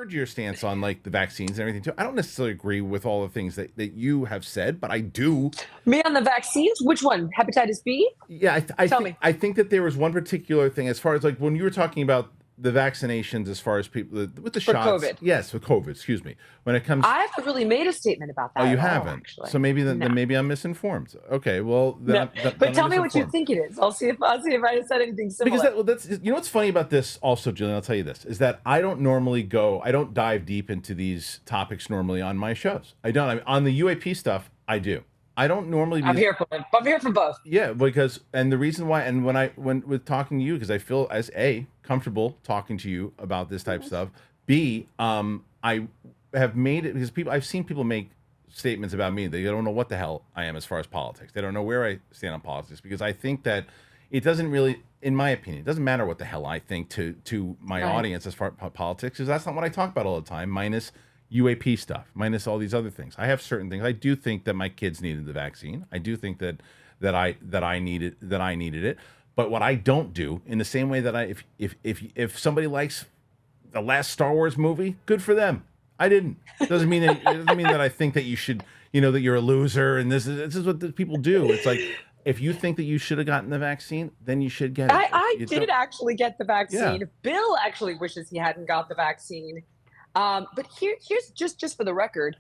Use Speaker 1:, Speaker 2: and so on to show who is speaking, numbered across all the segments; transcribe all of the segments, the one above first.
Speaker 1: heard your stance on like the vaccines and everything too. I don't necessarily agree with all the things that you have said, but I do.
Speaker 2: Me on the vaccines? Which one? Hepatitis B?
Speaker 1: Yeah, I
Speaker 2: Tell
Speaker 1: think
Speaker 2: me.
Speaker 1: I think that there was one particular thing as far as like when you were talking about the vaccinations, as far as people with the
Speaker 2: For
Speaker 1: shots.
Speaker 2: COVID.
Speaker 1: Yes, with COVID. Excuse me. When it comes,
Speaker 2: I haven't really made a statement about
Speaker 1: oh,
Speaker 2: that
Speaker 1: you
Speaker 2: at all,
Speaker 1: haven't. So
Speaker 2: actually.
Speaker 1: maybe
Speaker 2: No.
Speaker 1: then maybe I'm misinformed. Okay, well
Speaker 2: No.
Speaker 1: then
Speaker 2: But
Speaker 1: I'm
Speaker 2: tell me what you
Speaker 1: misinformed.
Speaker 2: think it is. I'll see if I said anything
Speaker 1: Because
Speaker 2: similar.
Speaker 1: that's what's funny about this also, Jillian. I'll tell you this is that I don't dive deep into these topics normally on my shows. I don't. I mean, on the UAP stuff, I do. I don't normally
Speaker 2: I'm
Speaker 1: be.
Speaker 2: here for it. I'm here for both.
Speaker 1: Yeah, because and the reason why, and when with talking to you, because I feel as A, comfortable talking to you about this type of stuff. B, I have made it because I've seen people make statements about me. They don't know what the hell I am as far as politics. They don't know where I stand on politics because I think that it doesn't really, in my opinion, it doesn't matter what the hell I think to my
Speaker 2: Right.
Speaker 1: audience as far as politics, because that's not what I talk about all the time. Minus UAP stuff, minus all these other things. I have certain things. I do think that my kids needed the vaccine. I do think that I needed it. But what I don't do, in the same way that if somebody likes the last Star Wars movie, good for them. I didn't. It doesn't mean that I think that you should, that you're a loser and this is what the people do. It's like if you think that you should have gotten the vaccine, then you should get it. If
Speaker 2: I
Speaker 1: you
Speaker 2: did
Speaker 1: don't,
Speaker 2: actually get the
Speaker 1: yeah,
Speaker 2: vaccine. Bill actually wishes he hadn't got the vaccine. But here's just for the record,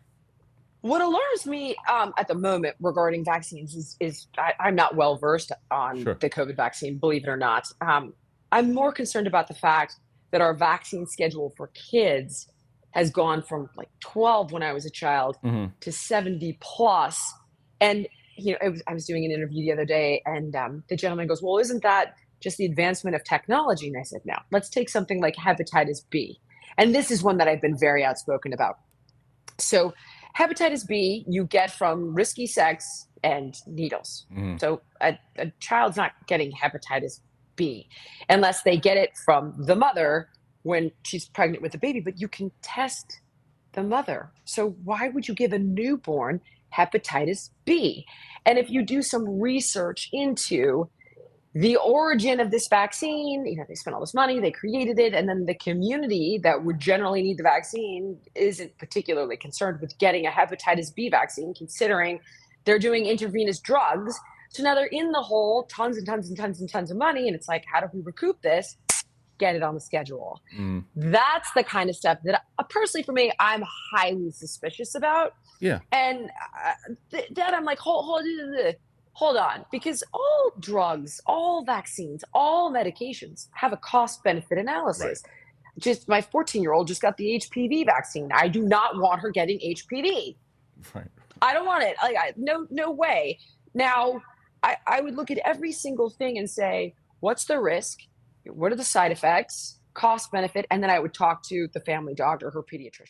Speaker 2: what alarms me at the moment regarding vaccines is I'm not well versed on
Speaker 1: sure.
Speaker 2: the COVID vaccine, believe it or not. I'm more concerned about the fact that our vaccine schedule for kids has gone from like 12 when I was a child
Speaker 1: Hmm.
Speaker 2: to 70 plus. And I was doing an interview the other day, and the gentleman goes, "Well, isn't that just the advancement of technology?" And I said, "No, let's take something like hepatitis B." And this is one that I've been very outspoken about. So, hepatitis B you get from risky sex and needles.
Speaker 1: Hmm.
Speaker 2: So, a child's not getting hepatitis B unless they get it from the mother when she's pregnant with the baby, but you can test the mother. So, why would you give a newborn hepatitis B? And if you do some research into the origin of this vaccine, they spent all this money, they created it, and then the community that would generally need the vaccine isn't particularly concerned with getting a hepatitis B vaccine, considering they're doing intravenous drugs. So now they're in the hole, tons and tons and tons and tons of money. And it's like, how do we recoup this? Get it on the schedule.
Speaker 1: Mm.
Speaker 2: That's the kind of stuff that personally for me, I'm highly suspicious about.
Speaker 1: Yeah.
Speaker 2: And that I'm like, hold on, because all drugs, all vaccines, all medications have a cost benefit
Speaker 1: Right.
Speaker 2: analysis. Just my 14-year-old just got the HPV vaccine. I do not want her getting HPV.
Speaker 1: Right.
Speaker 2: I don't want it. No way. Now, I would look at every single thing and say, what's the risk? What are the side effects? Cost benefit, and then I would talk to the family doctor, her pediatrician.